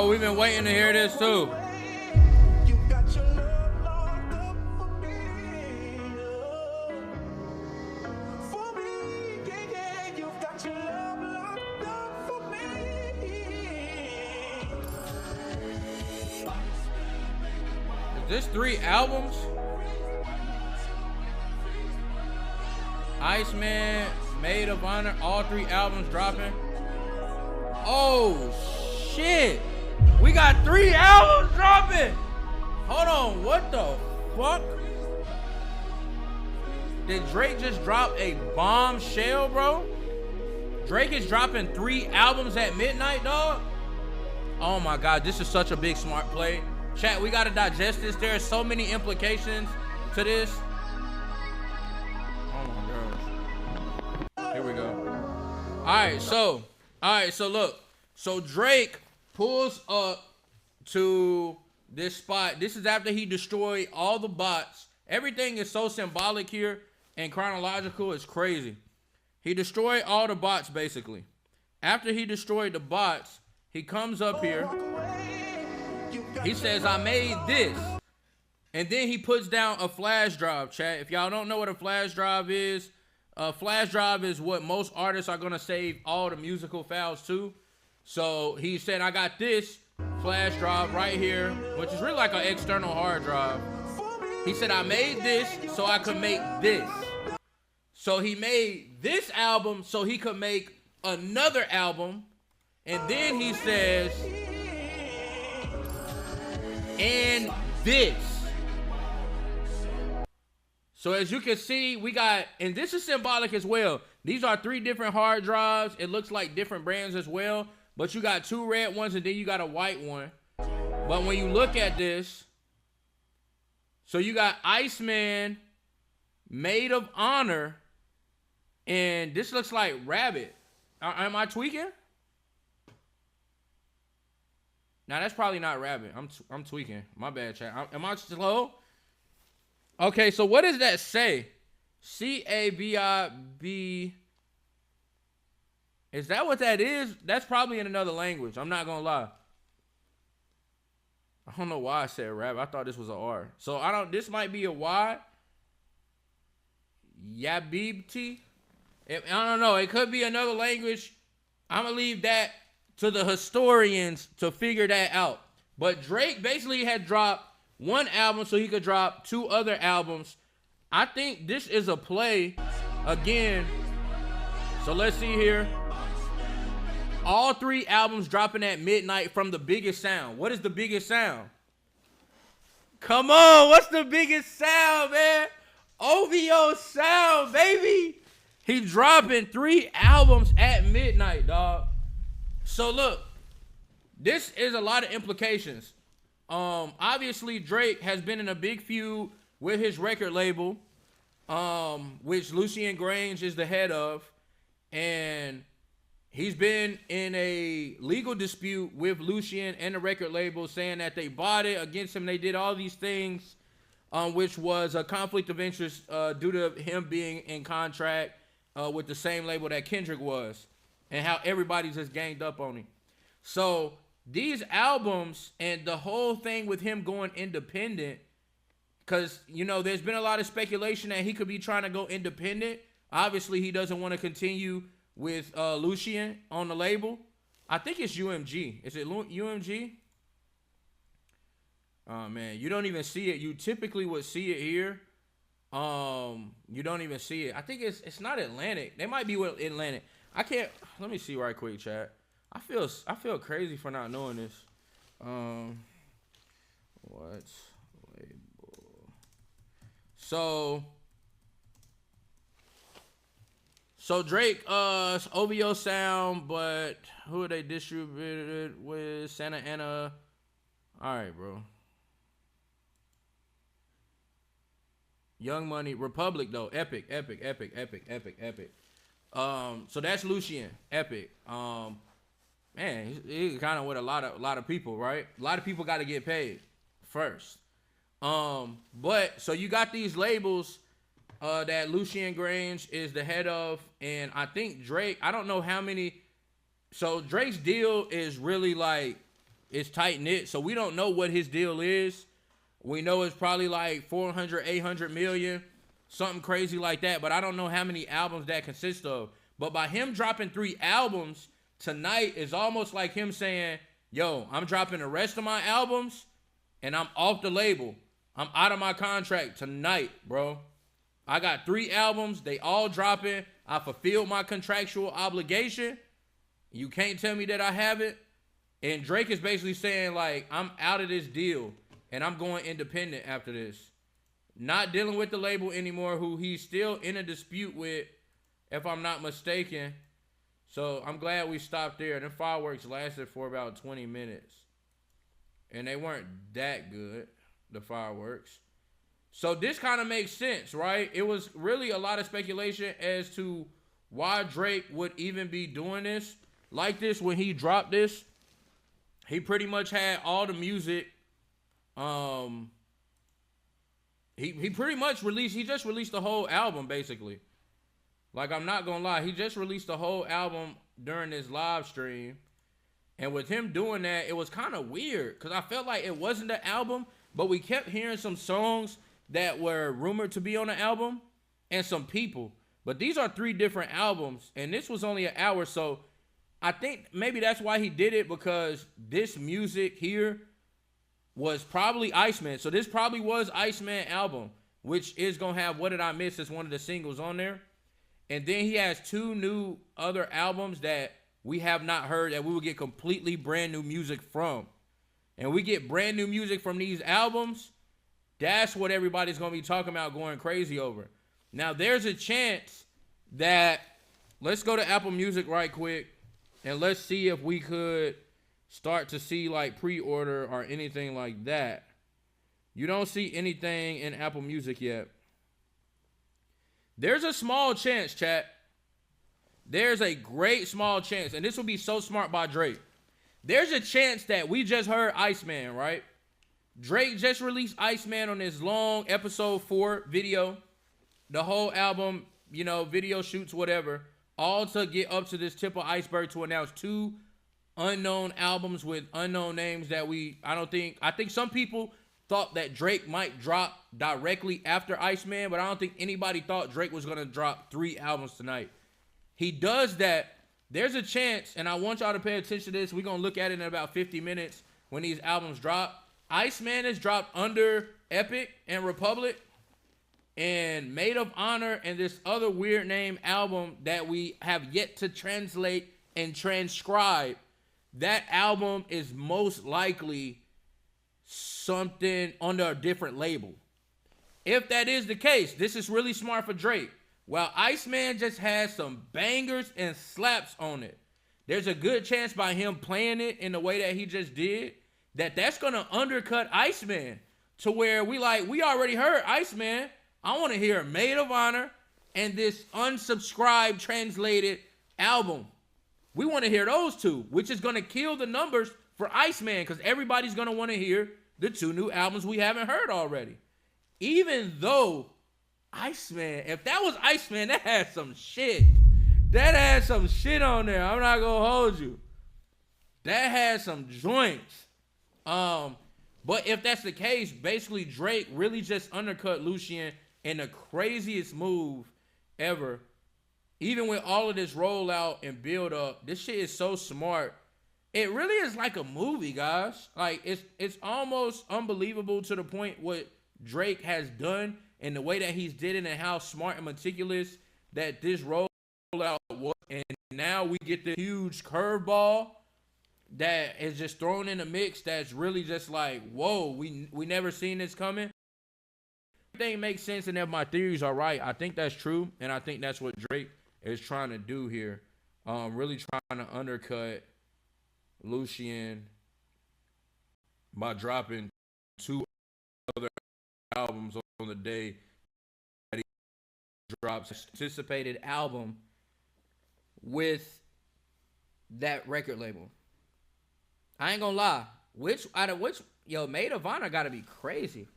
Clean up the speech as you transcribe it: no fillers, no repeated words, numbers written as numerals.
Oh, we've been waiting to hear this too. Is this 3 albums? Iceman, Maid of Honor, all 3 albums dropping. Oh shit! We got 3 albums dropping! Hold on, what the fuck? Did Drake just drop a bombshell, bro? Drake is dropping 3 albums at midnight, dog? Oh my god, this is such a big smart play. Chat, we gotta digest this. There are so many implications to this. Oh my gosh. Here we go. Alright, so look. So Drake pulls up to this spot. This is after he destroyed all the bots. Everything is so symbolic here and chronological. It's crazy. He destroyed all the bots, basically. After he destroyed the bots, he comes up here. He says, I made this. And then he puts down a flash drive, chat. If y'all don't know what a flash drive is what most artists are going to save all the musical files to. So he said, I got this flash drive right here, which is really like an external hard drive. He said, I made this so I could make this. So he made this album so he could make another album. And then he says, and this. So as you can see, we got, and this is symbolic as well. These are 3 different hard drives. It looks like different brands as well. But you got 2 red ones and then you got a white one. But when you look at this, so you got Iceman, Maid of Honor, and this looks like Rabbit. Am I tweaking? Now that's probably not Rabbit. I'm tweaking. My bad, chat. Am I slow? Okay, so what does that say? C-A-B-I-B. Is that what that is? That's probably in another language. I'm not gonna lie. I don't know why I said Rabbit. I thought this was an R. So this might be a Y. Yabibti. I don't know. It could be another language. I'm gonna leave that to the historians to figure that out. But Drake basically had dropped 1 album so he could drop 2 other albums. I think this is a play again. So let's see here. All 3 albums dropping at midnight from the biggest sound. What is the biggest sound? Come on, what's the biggest sound, man? OVO sound, baby. He dropping 3 albums at midnight, dog. So look, this is a lot of implications. Obviously Drake has been in a big feud with his record label, which Lucien Grange is the head of, and he's been in a legal dispute with Lucien and the record label, saying that they bought it against him. They did all these things, which was a conflict of interest due to him being in contract with the same label that Kendrick was, and how everybody's just ganged up on him. So these albums and the whole thing with him going independent, because, you know, there's been a lot of speculation that he could be trying to go independent. Obviously, he doesn't want to continue with Lucien on the label. I think it's UMG. Is it UMG? Oh, man, you don't even see it. You typically would see it here. You don't even see it. I think it's not Atlantic. They might be with Atlantic. I can't. Let me see right quick, chat. I feel crazy for not knowing this. What label? So Drake, OVO sound, but who are they distributed with? Santa Ana. All right, bro. Young Money, Republic though, Epic. So that's Lucien, Epic. Man, he's kind of with a lot of people, right? A lot of people got to get paid first. But so you got these labels that Lucien Grange is the head of, and I think Drake, I don't know how many. So Drake's deal is really like it's tight knit, so we don't know what his deal is. We know it's probably like 400, 800 million, something crazy like that. But I don't know how many albums that consists of. But by him dropping 3 albums tonight is almost like him saying, yo, I'm dropping the rest of my albums and I'm off the label. I'm out of my contract tonight, bro. I got 3 albums. They all dropping. I fulfilled my contractual obligation. You can't tell me that I haven't. And Drake is basically saying, like, I'm out of this deal and I'm going independent after this. Not dealing with the label anymore, who he's still in a dispute with, if I'm not mistaken. So I'm glad we stopped there. The fireworks lasted for about 20 minutes. And they weren't that good, the fireworks. So this kind of makes sense, right? It was really a lot of speculation as to why Drake would even be doing this like this when he dropped this. He pretty much had all the music. He pretty much just released the whole album, basically. Like, I'm not gonna lie, he just released the whole album during this live stream. And with him doing that, it was kind of weird, because I felt like it wasn't the album, but we kept hearing some songs that were rumored to be on the album and some people. But these are 3 different albums, and this was only an hour, so I think maybe that's why he did it, because this music here was probably Iceman. So this probably was Iceman album, which is going to have What Did I Miss as one of the singles on there. And then he has 2 new other albums that we have not heard, that we will get completely brand new music from. And we get brand new music from these albums, that's what everybody's going to be talking about, going crazy over. Now, there's a chance that, let's go to Apple Music right quick, and let's see if we could start to see like pre-order or anything like that. You don't see anything in Apple Music yet. There's a small chance, chat. There's a great small chance, and this will be so smart by Drake. There's a chance that we just heard Iceman, right? Drake just released Iceman on his long episode 4 video. The whole album, you know, video shoots, whatever. All to get up to this tip of iceberg to announce 2 unknown albums with unknown names that I think some people thought that Drake might drop directly after Iceman, but I don't think anybody thought Drake was going to drop 3 albums tonight. He does that. There's a chance, and I want y'all to pay attention to this. We're going to look at it in about 50 minutes when these albums drop. Iceman is dropped under Epic and Republic, and Maid of Honor and this other weird name album that we have yet to translate and transcribe. That album is most likely something under a different label. If that is the case, this is really smart for Drake. While Iceman just has some bangers and slaps on it, there's a good chance by him playing it in the way that he just did, that's going to undercut Iceman to where we already heard Iceman. I want to hear Maid of Honor and this unsubscribed translated album. We want to hear those 2, which is going to kill the numbers for Iceman, because everybody's going to want to hear the 2 new albums we haven't heard already. Even though Iceman, if that was Iceman, that had some shit. That had some shit on there. I'm not going to hold you. That had some joints. But if that's the case, basically Drake really just undercut Lucien in the craziest move ever. Even with all of this rollout and build up, this shit is so smart. It really is like a movie, guys. Like, it's almost unbelievable to the point what Drake has done and the way that he's did it and how smart and meticulous that this rollout was. And now we get the huge curveball that is just thrown in the mix that's really just like, whoa, we never seen this coming. Everything makes sense, and if my theories are right, I think that's true, and I think that's what Drake is trying to do here. Really trying to undercut Lucien by dropping 2 other albums on the day that he drops an anticipated album with that record label. I ain't gonna lie. Maid of Honor gotta be crazy.